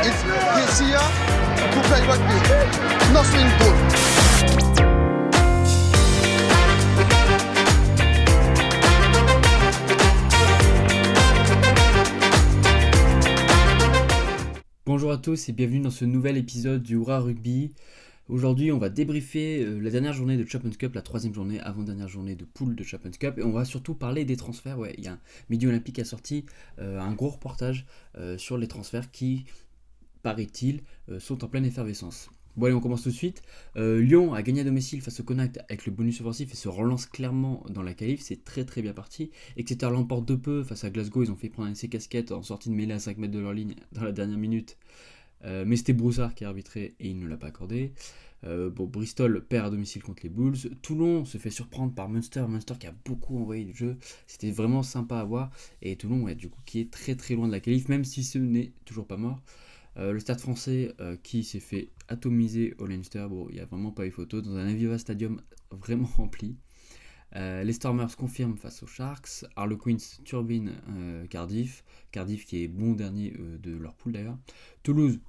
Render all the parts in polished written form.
It's this year to play rugby. Nothing good. Bonjour à tous et bienvenue dans ce nouvel épisode du Hurrah Rugby. Aujourd'hui, on va débriefer la dernière journée de Champions Cup, la troisième journée, avant-dernière journée de poule de Champions Cup. Et on va surtout parler des transferts. Ouais, il y a Midi Olympique a sorti un gros reportage sur les transferts qui, paraît-il, sont en pleine effervescence. Bon allez, on commence tout de suite. Lyon a gagné à domicile face au Connacht avec le bonus offensif et se relance clairement dans la qualif. C'est très très bien parti. Exeter l'emporte de peu face à Glasgow. Ils ont fait prendre un essai casquette en sortie de mêlée à 5 mètres de leur ligne dans la dernière minute. Mais c'était Broussard qui a arbitré et il ne l'a pas accordé. Bristol perd à domicile contre les Bulls. Toulon se fait surprendre par Munster qui a beaucoup envoyé du jeu. C'était vraiment sympa à voir. Et Toulon, du coup, qui est très très loin de la qualif, même si ce n'est toujours pas mort. Le Stade français qui s'est fait atomiser au Leinster. Bon, il n'y a vraiment pas eu photo. Dans un Aviva Stadium vraiment rempli. Les Stormers confirment face aux Sharks. Harlequins turbine Cardiff. Cardiff qui est bon dernier de leur poule d'ailleurs. Toulouse.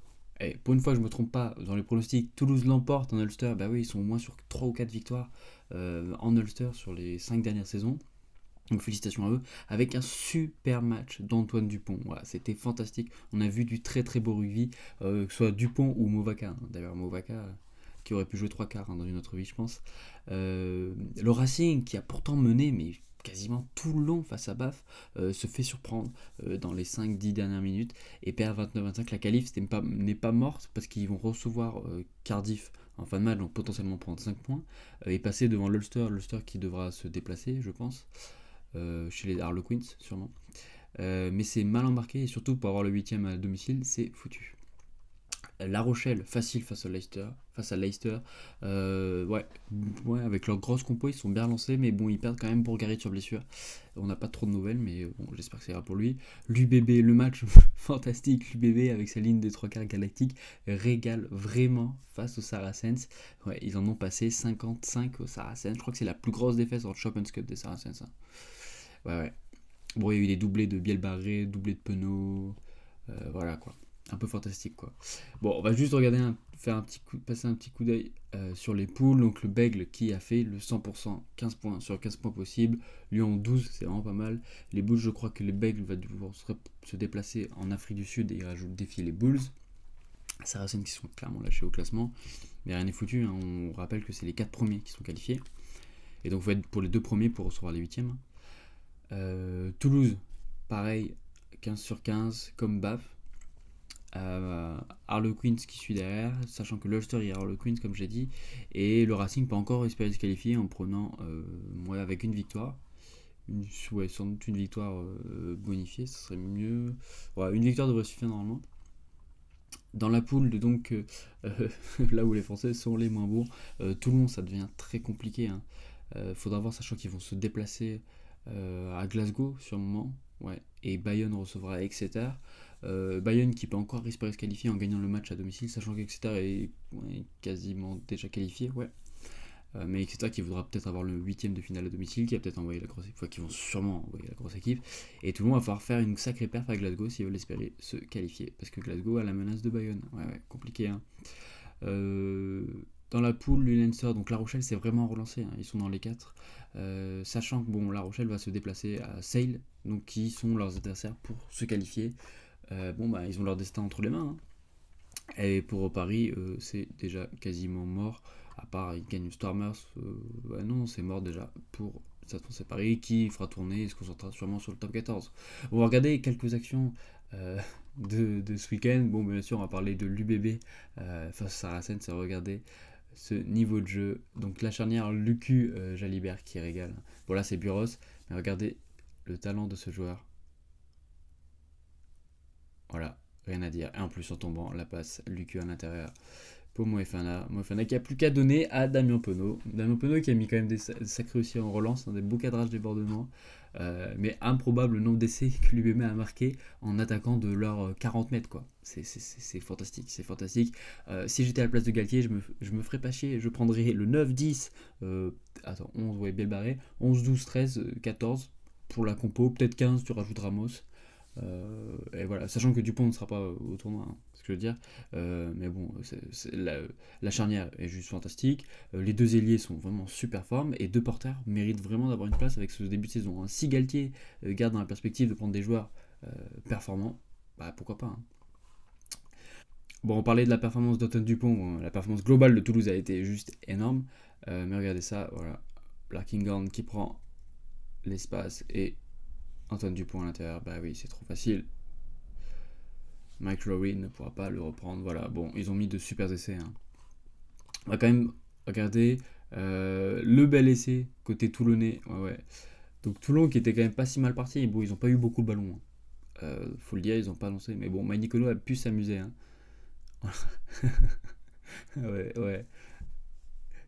Pour une fois, je ne me trompe pas dans les pronostics. Toulouse l'emporte en Ulster. Bah oui, ils sont au moins sur 3 ou 4 victoires en Ulster sur les 5 dernières saisons. Donc félicitations à eux. Avec un super match d'Antoine Dupont. Voilà, c'était fantastique. On a vu du très très beau rugby. Que ce soit Dupont ou Movaka. D'ailleurs, Movaka qui aurait pu jouer 3 quarts dans une autre vie, je pense. Le Racing qui a pourtant mené, mais quasiment tout le long face à Baf, se fait surprendre dans les 5-10 dernières minutes et perd 29-25. La qualif n'est pas morte parce qu'ils vont recevoir Cardiff en fin de match, donc potentiellement prendre 5 points et passer devant l'Ulster qui devra se déplacer, je pense, chez les Harlequins sûrement. Mais c'est mal embarqué et surtout pour avoir le 8ème à domicile, c'est foutu. La Rochelle, facile face à Leicester. Avec leur grosse compo, ils sont bien lancés, mais bon, ils perdent quand même Bourgarit sur blessure. On n'a pas trop de nouvelles, mais bon, j'espère que ça ira pour lui. L'UBB, le match fantastique, l'UBB avec sa ligne des 3 quarts galactiques, régale vraiment face aux Saracens. Ouais, ils en ont passé 55 aux Saracens. Je crois que c'est la plus grosse défaite en Champions Cup des Saracens. Hein. Ouais. Bon, il y a eu des doublés de Bielbarré, doublés de Penaud, voilà quoi. Un peu fantastique quoi. Bon, on va juste regarder, passer un petit coup d'œil sur les poules. Donc le Bègle qui a fait le 100%, 15 points sur 15 points possibles. Lyon 12, c'est vraiment pas mal. Les Bulls, je crois que les Bègles va devoir se déplacer en Afrique du Sud et défier les Bulls. Saracens qui sont clairement lâchés au classement. Mais rien n'est foutu, hein. On rappelle que c'est les 4 premiers qui sont qualifiés. Et donc il faut être pour les 2 premiers pour recevoir les 8e. Toulouse, pareil, 15 sur 15 comme Baf. Harlequins qui suit derrière, sachant que l'Ulster il y a Harlequins comme j'ai dit, et le Racing peut encore espérer se qualifier en prenant avec une victoire, sans doute une victoire bonifiée, ce serait mieux. Une victoire devrait suffire normalement. Dans la poule de donc là où les Français sont les moins bons, Toulon ça devient très compliqué. Hein. Faudra voir, sachant qu'ils vont se déplacer à Glasgow sur le moment, et Bayonne recevra Exeter. Bayonne qui peut encore espérer se qualifier en gagnant le match à domicile, sachant qu'Exeter est quasiment déjà qualifié, mais Exeter qui voudra peut-être avoir le 8ème de finale à domicile, qui va peut-être envoyer la grosse équipe, qui vont sûrement envoyer la grosse équipe, et tout le monde va falloir faire une sacrée perf à Glasgow s'ils veulent espérer se qualifier, parce que Glasgow a la menace de Bayonne, compliqué. Hein. Dans la poule, le Leinster, donc La Rochelle s'est vraiment relancé, hein, ils sont dans les 4, sachant que La Rochelle va se déplacer à Sale, donc qui sont leurs adversaires pour se qualifier. Ils ont leur destin entre les mains. Hein. Et pour Paris, c'est déjà quasiment mort. À part, ils gagnent Stormers. Non, c'est mort déjà pour Stade Français Paris qui fera tourner et se concentrera sûrement sur le top 14. On va regarder quelques actions de ce week-end. Bon, bien sûr, on va parler de l'UBB face à Saracens et regarder ce niveau de jeu. Donc la charnière Lucu Jalibert qui régale. Bon, là, c'est Buros, mais regardez le talent de ce joueur. Voilà, rien à dire. Et en plus, en tombant, la passe, Lucu à l'intérieur pour Moefana. Moefana qui a plus qu'à donner à Damien Penaud. Damien Penaud qui a mis quand même des sacrés aussi en relance, des beaux cadrages débordements. Mais improbable le nombre d'essais que l'UBB a marqué en attaquant de leurs 40 mètres. Quoi. C'est fantastique, c'est fantastique. Si j'étais à la place de Galtier, je me ferais pas chier. Je prendrais le 9-10, 11, Bielbarré, 11, 12, 13, 14 pour la compo. Peut-être 15, tu rajoutes Ramos. Et voilà, sachant que Dupont ne sera pas au tournoi, hein, ce que je veux dire. Mais bon, la charnière est juste fantastique. Les deux ailiers sont vraiment super formes et deux porteurs méritent vraiment d'avoir une place avec ce début de saison, hein. Si Galtier garde dans la perspective de prendre des joueurs performants, bah pourquoi pas, hein. Bon, on parlait de la performance d'Antoine Dupont, bon, la performance globale de Toulouse a été juste énorme. Mais regardez ça, voilà. Larkinghorn qui prend l'espace et Antoine Dupont à l'intérieur. Bah oui, c'est trop facile. Mike Lowry ne pourra pas le reprendre. Voilà, bon, ils ont mis de super essais, hein. On va quand même regarder le bel essai côté toulonnais. Ouais, ouais. Donc Toulon qui était quand même pas si mal parti. Bon, ils n'ont pas eu beaucoup de ballons, hein. Faut le dire, ils n'ont pas lancé. Mais bon, Mike Nicolo a pu s'amuser, hein. Ouais, ouais.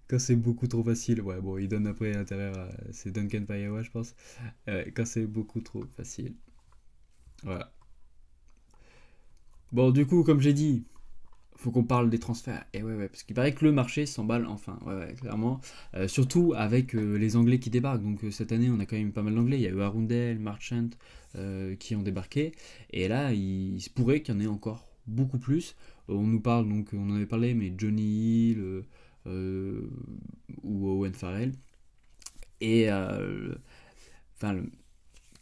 Quand c'est beaucoup trop facile, ouais, bon, il donne après l'intérieur à... C'est Duncan Paillawa, je pense. Quand c'est beaucoup trop facile. Voilà. Bon, du coup, comme j'ai dit, faut qu'on parle des transferts. Et ouais, ouais, parce qu'il paraît que le marché s'emballe enfin. Ouais, ouais, clairement. Surtout avec les Anglais qui débarquent. Donc cette année, on a quand même pas mal d'Anglais. Il y a eu Arundel, Marchant qui ont débarqué. Et là, il se pourrait qu'il y en ait encore beaucoup plus. On nous parle, donc on en avait parlé, mais Johnny Hill euh, ou Owen Farrell. Et enfin,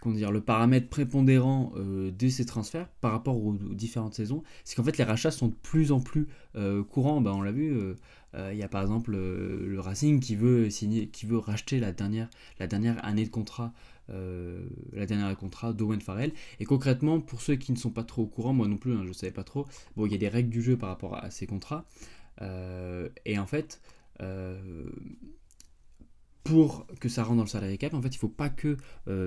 comment dire, le paramètre prépondérant de ces transferts par rapport aux différentes saisons, c'est qu'en fait les rachats sont de plus en plus courants. Bah, on l'a vu, il y a par exemple le Racing qui veut signer, qui veut racheter la dernière année de contrat. La dernière année de contrat d'Owen Farrell. Et concrètement, pour ceux qui ne sont pas trop au courant, moi non plus, hein, je ne savais pas trop, bon, il y a des règles du jeu par rapport à ces contrats. Et en fait, euh, pour que ça rentre dans le salarié cap, en fait, il ne faut pas que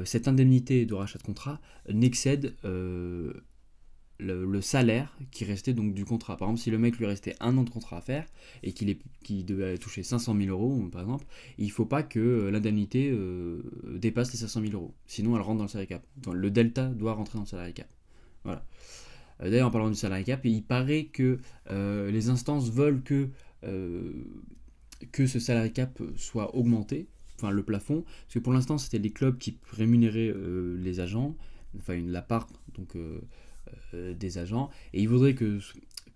cette indemnité de rachat de contrat n'excède le salaire qui restait donc du contrat. Par exemple, si le mec lui restait un an de contrat à faire et qu'il devait toucher 500 000 euros, par exemple, il ne faut pas que l'indemnité dépasse les 500 000 euros. Sinon, elle rentre dans le salarié cap. Donc, le delta doit rentrer dans le salarié cap. Voilà. D'ailleurs, en parlant du salarié cap, il paraît que les instances veulent que ce salary cap soit augmenté, enfin le plafond, parce que pour l'instant c'était les clubs qui rémunéraient les agents, enfin la part donc, des agents, et ils voudraient que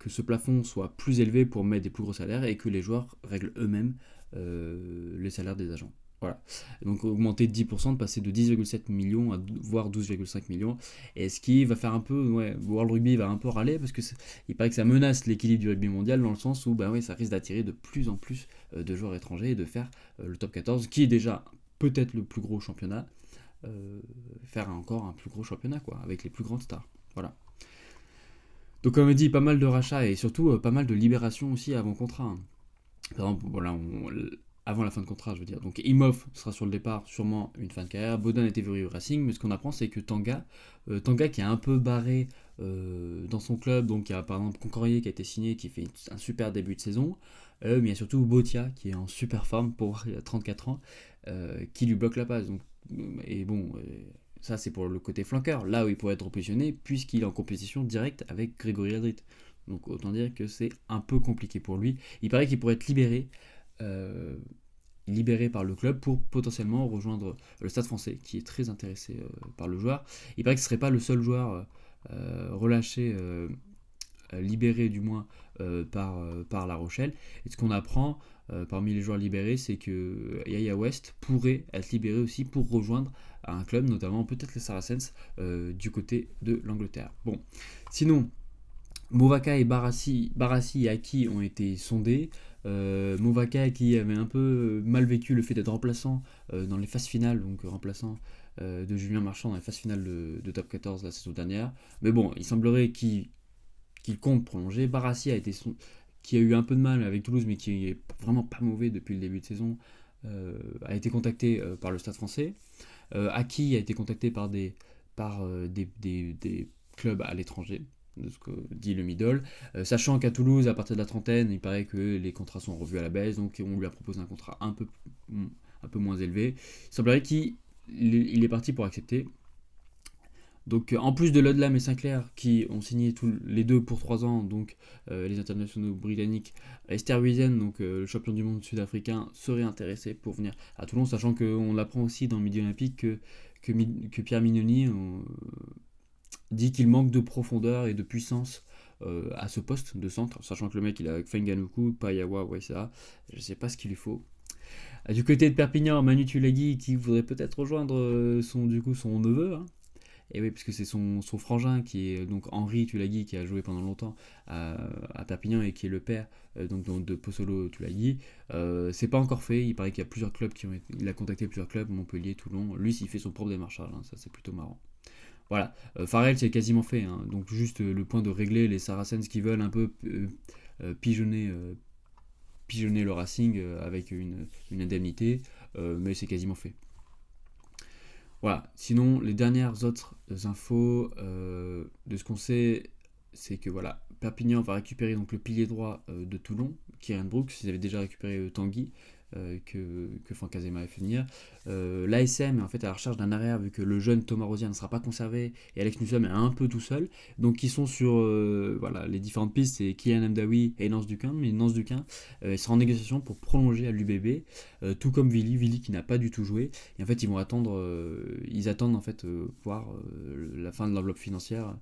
ce plafond soit plus élevé pour mettre des plus gros salaires et que les joueurs règlent eux-mêmes les salaires des agents. Voilà. Donc augmenter de 10%, de passer de 10,7 millions à voire 12,5 millions. Et ce qui va faire un peu, ouais, World Rugby va un peu râler parce que il paraît que ça menace l'équilibre du rugby mondial dans le sens où bah ouais, ça risque d'attirer de plus en plus de joueurs étrangers et de faire le top 14 qui est déjà peut-être le plus gros championnat, faire encore un plus gros championnat quoi, avec les plus grandes stars. Voilà. Donc comme on dit, pas mal de rachats et surtout pas mal de libérations aussi avant contrat, hein. Par exemple, voilà, avant la fin de contrat, je veux dire. Donc Imhoff sera sur le départ, sûrement une fin de carrière. Bodin est évolué au Racing, mais ce qu'on apprend, c'est que Tanga qui est un peu barré dans son club, donc il y a par exemple Concorier qui a été signé, qui fait un super début de saison, mais il y a surtout Botia qui est en super forme pour il a 34 ans, qui lui bloque la passe. Donc, et bon, ça c'est pour le côté flanqueur, là où il pourrait être repositionné, puisqu'il est en compétition directe avec Grégory Aldrit. Donc autant dire que c'est un peu compliqué pour lui. Il paraît qu'il pourrait être euh, libéré par le club pour potentiellement rejoindre le Stade français, qui est très intéressé par le joueur. Il paraît que ce ne serait pas le seul joueur relâché, libéré du moins par La Rochelle. Et ce qu'on apprend parmi les joueurs libérés, c'est que Yaya West pourrait être libéré aussi pour rejoindre un club, notamment peut-être les Saracens du côté de l'Angleterre. Bon, sinon, Movaka et Barassi et Aki ont été sondés. Movaka qui avait un peu mal vécu le fait d'être remplaçant dans les phases finales, donc remplaçant de Julien Marchand dans les phases finales de Top 14 la saison dernière. Mais bon, il semblerait qu'il compte prolonger. Barassi qui a eu un peu de mal avec Toulouse, mais qui est vraiment pas mauvais depuis le début de saison, a été contacté par le Stade français. Aki a été contacté par des clubs à l'étranger, de ce que dit le middle, sachant qu'à Toulouse, à partir de la trentaine, il paraît que les contrats sont revus à la baisse, donc on lui a proposé un contrat un peu moins élevé. Il semblerait qu'il est parti pour accepter. Donc en plus de Ludlam et Sinclair qui ont signé les deux pour 3 ans, donc les internationaux britanniques, Esther Wiesen, donc le champion du monde sud-africain, serait intéressé pour venir à Toulon, sachant qu'on l'apprend aussi dans Midi Olympique que Pierre Mignoni dit qu'il manque de profondeur et de puissance à ce poste de centre, sachant que le mec il a Fenganoku, Payawa, ouais ça, je sais pas ce qu'il lui faut. Du côté de Perpignan, Manu Tulagi qui voudrait peut-être rejoindre son neveu, hein. Et oui, parce que c'est son frangin qui est donc Henri Tulagi qui a joué pendant longtemps à Perpignan et qui est le père donc de Pozzolo Tulagi. C'est pas encore fait, il paraît qu'il y a plusieurs clubs il a contacté plusieurs clubs, Montpellier, Toulon. Lui, il fait son propre démarchage, hein, ça c'est plutôt marrant. Voilà, Farrell c'est quasiment fait, hein, donc juste le point de régler les Saracens qui veulent un peu pigeonner le Racing avec une indemnité, mais c'est quasiment fait. Voilà, sinon les dernières autres infos de ce qu'on sait, c'est que voilà, Perpignan va récupérer donc le pilier droit de Toulon, Kieran Brooks, ils avaient déjà récupéré Tanguy, que Fancazema a fait venir. L'ASM est en fait à la recherche d'un arrière vu que le jeune Thomas Rosier ne sera pas conservé et Alex Newsom est un peu tout seul. Donc ils sont sur voilà, les différentes pistes, c'est Kylian Mdawi et Nance Duquin, mais Nance Duquin sera en négociation pour prolonger à l'UBB, tout comme Willy qui n'a pas du tout joué. Et en fait ils attendent en fait voir la fin de l'enveloppe financière.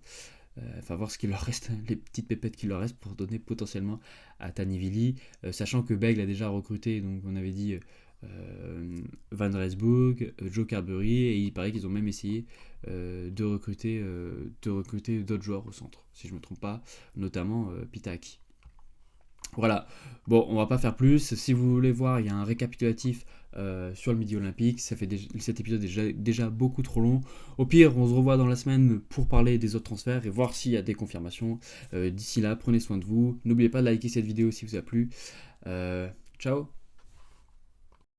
Enfin voir ce qu'il leur reste, les petites pépettes qu'il leur reste pour donner potentiellement à Tanivili, sachant que Bègle a déjà recruté, donc on avait dit Van Rensburg, Joe Carberry, et il paraît qu'ils ont même essayé de recruter d'autres joueurs au centre, si je ne me trompe pas, notamment Pitaki. Voilà, bon, on va pas faire plus. Si vous voulez voir, il y a un récapitulatif sur le Midi Olympique. Cet épisode est déjà beaucoup trop long. Au pire, on se revoit dans la semaine pour parler des autres transferts et voir s'il y a des confirmations. D'ici là, prenez soin de vous. N'oubliez pas de liker cette vidéo si vous a plu. Ciao.